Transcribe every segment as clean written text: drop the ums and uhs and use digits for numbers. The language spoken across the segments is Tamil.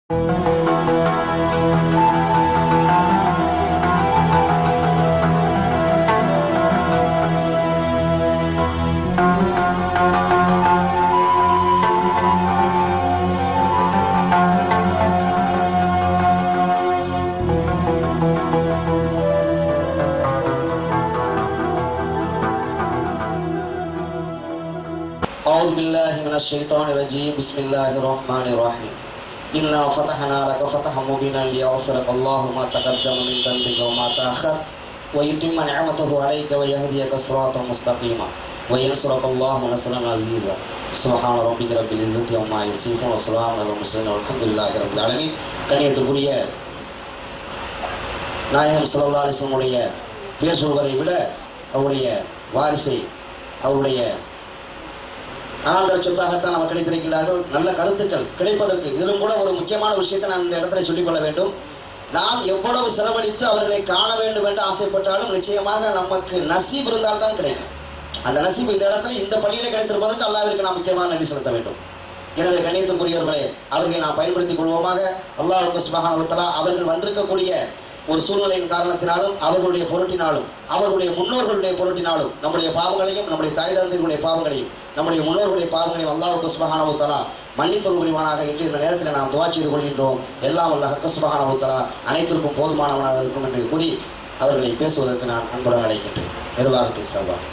أعوذ بالله من الشيطان الرجيم بسم الله الرحمن الرحيم إنا فتحنا لك فتحا مبينا ليغفر لك الله ما تقدم من ذنبك وما تأخر ويتم نعمته عليك ويهديك صراطا مستقيما وينصرك الله نصرا عزيزا سبحان ربك رب العزة عما يصفون وسلام على المرسلين والحمد لله رب العالمين. கண்ணியத்துக்குரிய நாயகம் ஸல்லல்லாஹு அலைஹி வஸல்லம் உடைய பேர் சொல்வதை விட அவருடைய வாரிசை அவருடைய ஆண்கள் சொத்தாகத்தான் நம்ம கிடைத்திருக்கிறார்கள். நல்ல கருத்துக்கள் கிடைப்பதற்கு இதிலும் கூட ஒரு முக்கியமான விஷயத்தை நான் இந்த இடத்துல சொல்லிக்கொள்ள வேண்டும். நாம் எவ்வளவு செலவழித்து அவர்களை காண வேண்டும் என்று ஆசைப்பட்டாலும் நிச்சயமாக நமக்கு நசீப் இருந்தால்தான் கிடைக்கும். அந்த நசீப் இந்த இடத்துல இந்த பள்ளியிலே கிடைத்திருப்பதற்கு அல்லாஹ்விற்கு நாம் முக்கியமாக நன்றி செலுத்த வேண்டும். எனவே கண்ணியத்துக்குரியவர்களே, அவர்களை நாம் பயன்படுத்திக் கொள்வோமாக. அல்லாஹ் சுப்ஹானஹு வ தஆலா அவர்கள் வந்திருக்கக்கூடிய ஒரு சூழ்நிலையின் காரணத்தினாலும் அவர்களுடைய பொருட்டினாலும் அவர்களுடைய முன்னோர்களுடைய பொருட்டினாலும் நம்முடைய பாவங்களையும் நம்முடைய தாய் தந்தைகளுடைய பாவங்களையும் நம்முடைய முன்னோர்களுடைய பாவங்களையும் அல்லாஹ் சுப்ஹானஹு வ தஆலா மன்னித்தருள் புரிவானாக என்று இந்த நேரத்தில் நாம் துஆ செய்து கொள்கின்றோம். எல்லாம் அல்லாஹ் சுப்ஹானஹு வ தஆலா அனைத்திற்கும் போதுமானவனாக இருக்கும் என்று கூறி அவர்களை பேசுவதற்கு நான் அன்புடன் அழைக்கின்றேன். நிர்வாகத்தின் சார்பாக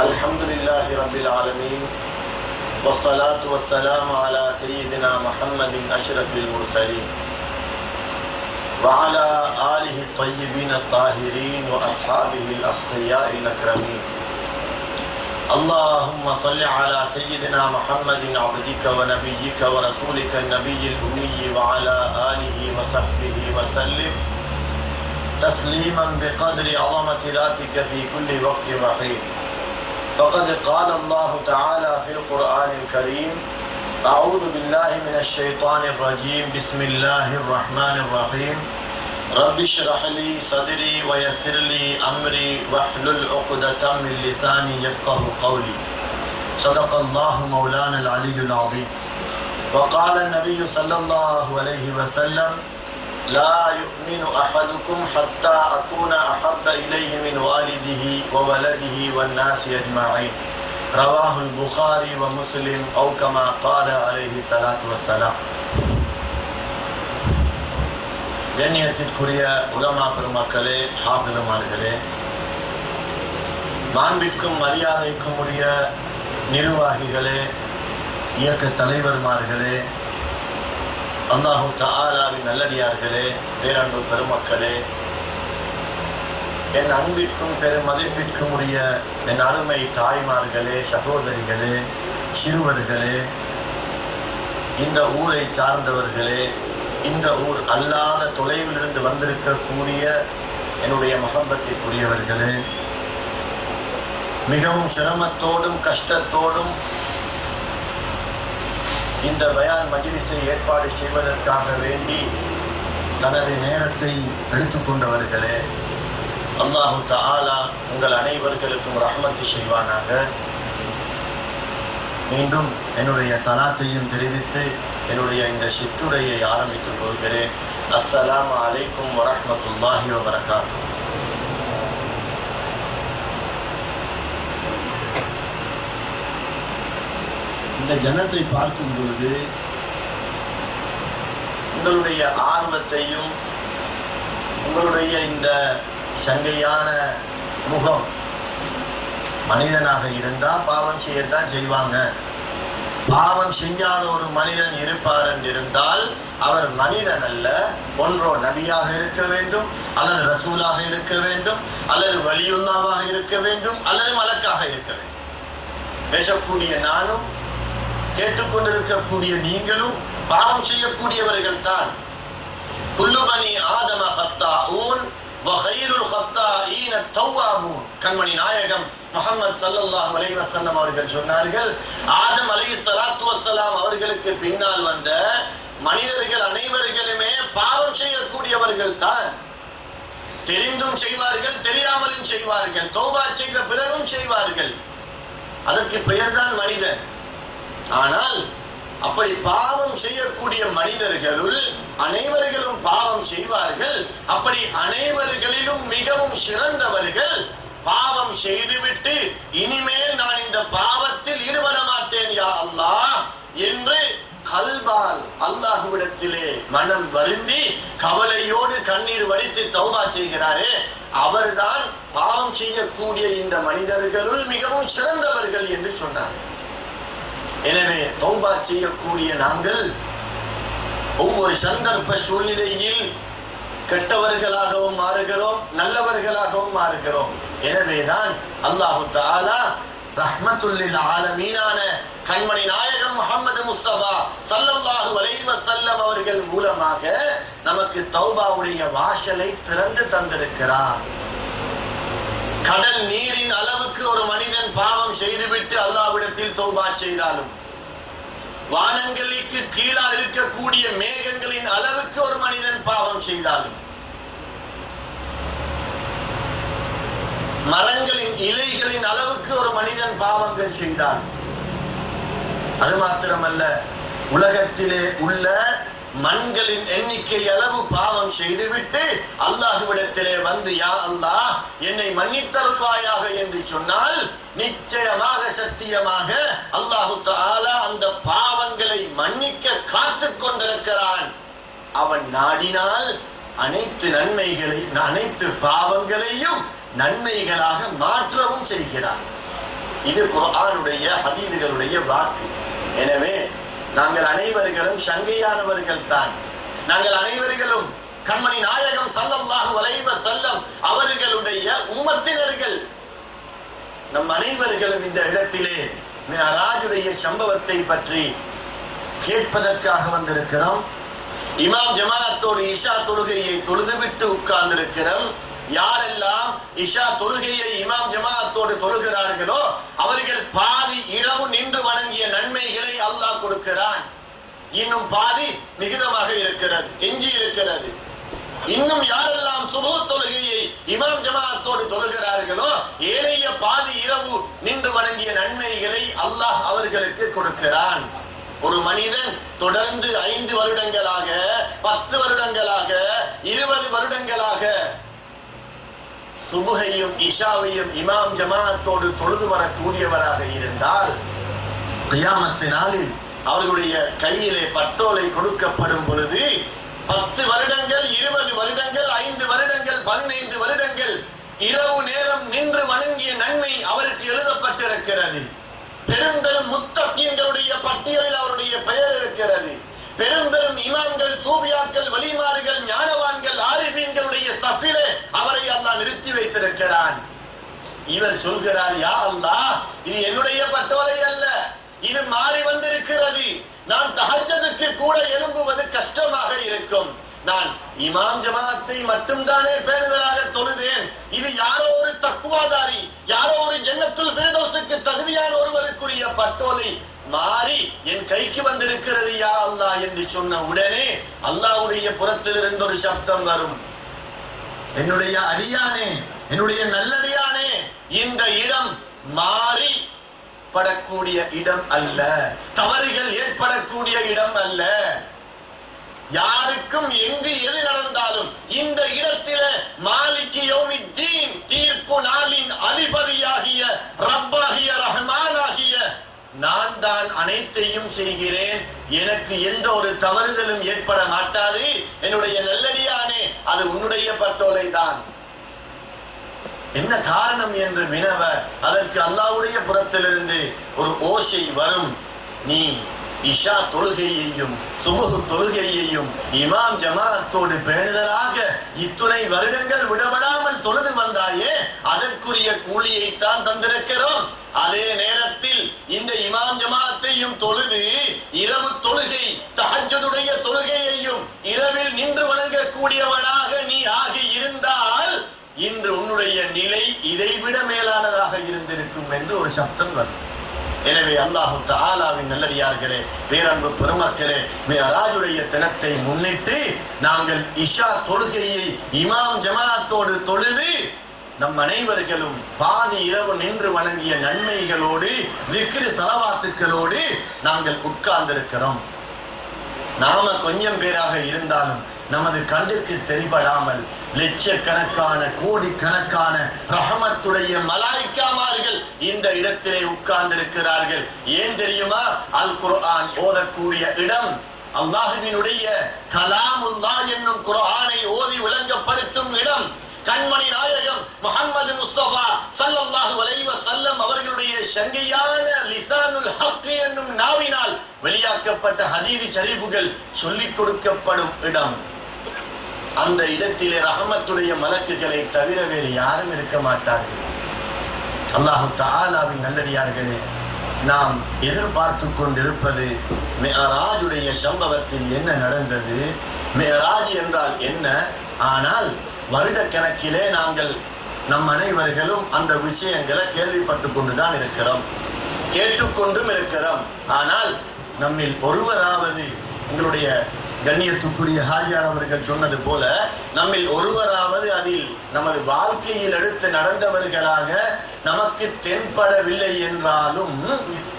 الحمد لله رب العالمين والصلاة والسلام على سيدنا محمد أشرف المرسلين وعلى آله الطيبين الطاهرين وأصحابه الأصفياء الأكرمين. اللهم صل على سيدنا محمد عبدك ونبيك ورسولك النبي الأمي وعلى آله وصحبه وسلم تسليما بقدر عظمة ذاتك في كل وقت وحين. فقد قال الله تعالى في القرآن الكريم: أعوذ بالله من الشيطان الرجيم، بسم الله الرحمن الرحيم. رب اشرح لي صدري ويسر لي أمري واحلل عقدة من لساني يفقه قولي. صدق الله مولانا العلي العظيم. وقال النبي صلى الله عليه وسلم: لا يؤمن أحدكم حتى أكون أحب إليه من والده وولده والناس أجمعين. رواه البخاري ومسلم أو كما قال عليه الصلاة والسلام. கண்ணியத்திற்குரிய உலமா பெருமக்களே, ஹாஃபிதுமார்களே, மாண்பிற்கும் மரியாதைக்கும் உரிய நிர்வாகிகளே, இயக்க தலைவர்மார்களே, அல்லாஹு தஆலாவின் நல்லடியார்களே, பேரன்பு பெருமக்களே, என் அன்பிற்கும் பெருமதிப்பிற்கும் உரிய என் அருமை தாய்மார்களே, சகோதரிகளே, சிறுவர்களே, இந்த ஊரை சார்ந்தவர்களே, இந்த ஊர் அல்லாத தொலைவிலிருந்து வந்திருக்கக்கூடிய என்னுடைய மஹப்பத்திற்குரியவர்களே, மிகவும் சிரமத்தோடும் கஷ்டத்தோடும் இந்த பயான் மஜ்லிஸை ஏற்பாடு செய்வதற்காக வேண்டி தனது நேரத்தை எடுத்துக்கொண்டவர்களே, அல்லாஹு தஆலா உங்கள் அனைவர்களுக்கும் ரஹ்மத்து செய்வானாக. மீண்டும் என்னுடைய சலாத்தையும் தெரிவித்து என்னுடைய இந்த சிற்றுரையை ஆரம்பித்துக் கொள்கிறேன். அஸ்ஸலாமு அலைக்கும் வரஹ்மத்துல்லாஹி வபரகாத்துஹு. இந்த ஜன்னத்தை பார்க்கும் பொழுது உங்களுடைய ஆர்வத்தையும் உங்களுடைய இந்த சங்கையான முகம், மனிதனாக இருந்தா பாவம் செய்யத்தான் செய்வாங்க. பாவம் செய்யாத ஒரு மனிதன் இருப்பார் என்றிருந்தால் அவர் மனிதன் அல்ல. ஒன்றோ நபியாக இருக்க வேண்டும், அல்லது ரசூலாக இருக்க வேண்டும், அல்லது வலியுல்லாவாக இருக்க வேண்டும், அல்லது மலக்காக இருக்க வேண்டும். பேசக்கூடிய நானும் கேட்டுக்கொண்டிருக்கக்கூடிய நீங்களும் பாவம் செய்யக்கூடியவர்கள் தான். குல்லு பனி ஆதம கத்தாஊன் வகைருல் கத்தாஈன தவ்வாபூன். கண்மணி நாயகம் முஹம்மது ஸல்லல்லாஹு அலைஹி வஸல்லம் அவர்கள் சொன்னார்கள், ஆதம் அலைஹிஸ்ஸலாத்து வஸ்ஸலாம் அவர்களுக்கு பின்னால் வந்த மனிதர்கள் அனைவர்களுமே பாவம் செய்யக்கூடியவர்கள் தான். தெரிந்தும் செய்வார்கள், தெரியாமலும் செய்வார்கள், தௌபா செய்த பிறகும் செய்வார்கள். அதற்கு பெயர்தான் மனிதன். ஆனால் அப்படி பாவம் செய்யக்கூடிய மனிதர்களுள் அனைவர்களும் பாவம் செய்வார்கள். அப்படி அனைவர்களிலும் மிகவும் சிறந்தவர்கள் பாவம் செய்துவிட்டு இனிமேல் நான் இந்த பாவத்தில் ஈடுபட மாட்டேன் யா அல்லாஹ் என்று கல்பால் அல்லாஹ்விடத்திலே மனம் வருந்தி கவலையோடு கண்ணீர் வடித்து தௌபா செய்கிறாரே, அவர்தான் பாவம் செய்யக்கூடிய இந்த மனிதர்களுள் மிகவும் சிறந்தவர்கள் என்று சொன்னார். எனவே தௌபா செய்யக்கூடிய நாங்கள் ஒவ்வொரு சந்தர்ப்ப சூழ்நிலையில் கெட்டவர்களாகவும் மாறுகிறோம், நல்லவர்களாகவும் மாறுகிறோம். எனவேதான் அல்லாஹு தஆலா ரஹ்மத்துல் லில் ஆலமீனான கண்மணி நாயகம் முஹம்மது முஸ்தபா ஸல்லல்லாஹு அலைஹி வஸல்லம் அவர்கள் மூலமாக நமக்கு தௌபாவுடைய வாசலை திறந்து தந்திருக்கிறார். கடல் நீரின் அளவுக்கு ஒரு மனிதன் பாவம் செய்துவிட்டு அல்லாஹ்விடத்தில் தௌபா செய்தாலும், வானங்களுக்கு கீழால் இருக்கக்கூடிய மேகங்களின் அளவுக்கு ஒரு மனிதன் பாவம் செய்தாலும், மரங்களின் இலைகளின் அளவுக்கு ஒரு மனிதன் பாவங்கள் செய்தால், அது மாத்திரமல்ல உலகத்திலே உள்ள மண்களின் எண்ணிக்கை அளவு பாவம் செய்துவிட்டு அல்லாஹ்விடத்திலே வந்து யா அல்லாஹ் என்னை மன்னித்தருள்வாயாக என்று சொன்னால் நிச்சயமாக சத்தியமாக அல்லாஹு தஆலா அந்த பாவங்களை மன்னிக்க காத்துக் கொண்டிருக்கிறான். அவன் நாடினால் அனைத்து நன்மைகளை, அனைத்து பாவங்களையும் நன்மைகளாக மாற்றவும் செய்கிறான். இது குர்ஆனுடைய ஹதீதுகளுடைய வாக்கு. எனவே நாங்கள் அனைவர்களும் சங்கையானவர்கள் தான். நாங்கள் அனைவர்களும் கண்மணி நாயகம் ஸல்லல்லாஹு அலைஹி வஸல்லம் அவர்களுடைய உம்மத்தினர்கள். நம் அனைவர்களும் இந்த இடத்திலே மிஅராஜுடைய சம்பவத்தை பற்றி கேட்பதற்காக வந்திருக்கிறோம். இமாம் ஜமாஅத்தோடு இஷா தொழுகையை தொழுதுவிட்டு உட்கார்ந்திருக்கிறோம். யாரெல்லாம் இஷா தொழுகையை இமாம் ஜமாஅத்தோடு தொழுகிறார்களோ அவர்கள் பாதி இரவு நின்று வணங்கிய நன்மைகளை அல்லாஹ் கொடுக்கிறான். இன்னும் பாதி மிகுதமாக இருக்கிறது, எஞ்சி இருக்கிறது. இன்னும் யாரெல்லாம் சுபஹ் தொழுகையை இமாம் ஜமாஅத்தோடு தொழுகிறார்களோ ஏனைய பாதி இரவு நின்று வணங்கிய நன்மைகளை அல்லாஹ் அவர்களுக்கு கொடுக்கிறான். ஒரு மனிதன் தொடர்ந்து 5 வருடங்களாக 10 வருடங்களாக 20 வருடங்களாக சுபஹையும் இஷாவையும் இமாம் ஜமாஅத்தோடு தொழுது வரக்கூடியவராக இருந்தால் கியாமத்து நாளில் அவர்களுடைய கையிலே பட்டோலை கொடுக்கப்படும் பொழுது 10 வருடங்கள் 20 வருடங்கள் 5 வருடங்கள் 15 வருடங்கள் இரவு நேரம் நின்று வணங்கிய நன்மை அவருக்கு எழுதப்பட்டிருக்கிறது. பெரும் பெரும் முத்தகீன்களுடைய பட்டியலில் அவருடைய பெயர் இருக்கிறது. பெரும் பெரும் இமாம்கள், சூபியாக்கள், வலிமார்கள், ஞானவான்கள், ஆரிஃபீன்களுடைய சஃபிலே அவரை அல்லாஹ் நிறுத்தி வைத்திருக்கிறான். இவர் சொல்கிறார், யா அல்லாஹ், இது என்னுடைய பட்டோலை அல்ல, இது மாறி வந்திருக்கிறது. நான் தஹஜ்ஜுதுக்கு கூட எழும்புவது கஷ்டமாக இருக்கும். நான் இமாம் ஜமாஅத்தை மட்டும்தானே பேணுதலாக தொழுதேன். இது யாரோ ஒரு தக்வாதாரி, யாரோ ஒரு ஜன்னத்துல் ஃபிர்தௌஸுக்கு தகுதியான ஒருவருக்குரிய பட்டோலை மாறி என் கைக்கு வந்திருக்கிறது யா அல்லாஹ் என்று சொன்ன உடனே அல்லாஹ்வுடைய புறத்திலிருந்து ஒரு சப்தம் வரும். என்னுடைய அடியானே, என்னுடைய நல்லடியானே, இந்த இடம் மாறி படக்கூடிய இடம் அல்ல, தவறுகள் ஏற்படக்கூடிய இடம் அல்ல. யாருக்கும் எங்கு எது நடந்தாலும் இந்த இடத்திலே மாலிகி யௌமித்தீன், தீர்ப்பு நாளின் அதிபதியாகிய ரப்பாகிய ரஹ்மானாகிய நான் தான் அனைத்தையும் செய்கிறேன். எனக்கு எந்த ஒரு தவறுதலும் ஏற்பட மாட்டாது. என்னுடைய நல்லடியானே, அது உன்னுடைய பட்டோலை தான். என்ன காரணம் என்று வினவ அதற்கு அல்லாஹ்வுடைய புறத்திலிருந்து ஒரு ஓசை வரும். நீ இஷா தொழுகையையும் சுபஹ் தொழுகையையும் இமாம் ஜமாஅத்தோடு பேணுதலாக இத்துணை வருடங்கள் விடப்படாமல் தொழுது வந்தாயே, அதற்குரிய கூலியை தான் தந்திருக்கிறோம். அதே நேரத்தில் இந்த இமாம் ஜமாஅத்தையும் தொழுது இரவு தொழுகை தஹஜ்ஜுடைய தொழுகையையும் இரவில் நின்று வணங்கக்கூடியவனாக நீ ஆகி இருந்தால் இன்று உன்னுடைய நிலை இதைவிட மேலானதாக இருந்திருக்கும் என்று ஒரு சப்தம் வரும். எனவே அல்லாஹ் தஆலாவின் நல்லடியார்களே, பேரன்பு பெருமக்களே, மிஅராஜுடைய தினத்தை முன்னிட்டு நாங்கள் இஷா தொழுகையை இமாம் ஜமாஅத்தோடு தொழுது நம் அனைவர்களும் பாதி இரவு நின்று வணங்கிய நன்மைகளோடு திக்ர் ஸலவாத்துக்களோடு நாங்கள் உட்கார்ந்திருக்கிறோம். நாம கொஞ்சம் பேராக இருந்தாலும் நமது கண்ணுக்கு தெரிபடாமல் லட்சக்கணக்கான கோடிக்கணக்கான ரஹமத்துடைய மலாயிக்காமார்கள் இந்த இடத்திலே உட்கார்ந்திருக்கிறார்கள். ஏன் தெரியுமா? அல் குர்ஆன் ஓதக்கூடிய இடம், அல்லாஹ்வினுடைய கலாமுல்லாஹ் என்னும் குர்ஆனை ஓதி விளங்கப்படுத்தும் இடம், கண்மணி நாயகம் முஹம்மது முஸ்தபா ஸல்லல்லாஹு அலைஹி வஸல்லம் அவர்களுடைய சங்கையான லிசானுல் ஹக் என்னும் நாவினால் வெளியாக்கப்பட்ட ஹதீஸ் ஷரீஃப்கள் சொல்லிக் கொடுக்கப்படும் இடம். அந்த இடத்திலே ரஹமத்துடைய மலக்குகளை தவிர வேறு யாரும் இருக்க மாட்டார்கள். அல்லாஹ் தஆலாவின் நல்லடியார்களே, நாம் எதிர்பார்த்து கொண்டிருப்பது மிஅராஜுடைய சம்பவத்தில் என்ன நடந்தது, மிஅராஜ் என்றால் என்ன. ஆனால் வருட கணக்கிலே நாங்கள் நம் அனைவர்களும் அந்த விஷயங்களை கேள்விப்பட்டு கொண்டுதான் இருக்கிறோம், கேட்டுக்கொண்டும் இருக்கிறோம். ஆனால் நம்மில் ஒருவராவது, உங்களுடைய கண்ணியத்துக்குரிய ஹாஜியார் அவர்கள் சொன்னது போல, நம்மில் ஒருவராவது அதில் நமது வாழ்க்கையில் எடுத்து நடந்தவர்களாக நமக்கு தென்படவில்லை என்றாலும்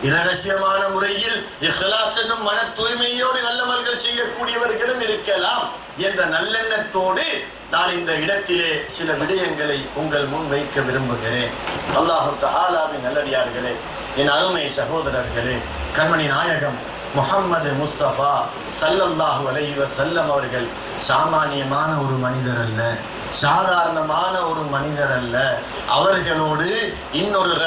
இரகசியமான முறையில் இஹ்லாஸ் எனும் மன தூய்மையோடு நல்லவர்கள் செய்யக்கூடியவர்களும் இருக்கலாம் என்ற நல்லெண்ணத்தோடு நான் இந்த இடத்திலே சில விடயங்களை உங்கள் முன் வைக்க விரும்புகிறேன். அல்லாஹ் தஆலாவின் நல்லடியார்களே, என் அருமை சகோதரர்களே, கண்மணி நாயகம் முஹம்மது முஸ்தபா ஸல்லல்லாஹு அலைஹி வஸல்லம் அவர்கள் சாமானியமான ஒரு மனிதர் அல்ல, சாதாரணமான ஒரு மனிதர் அல்ல. அவர்களோடு இன்னொரு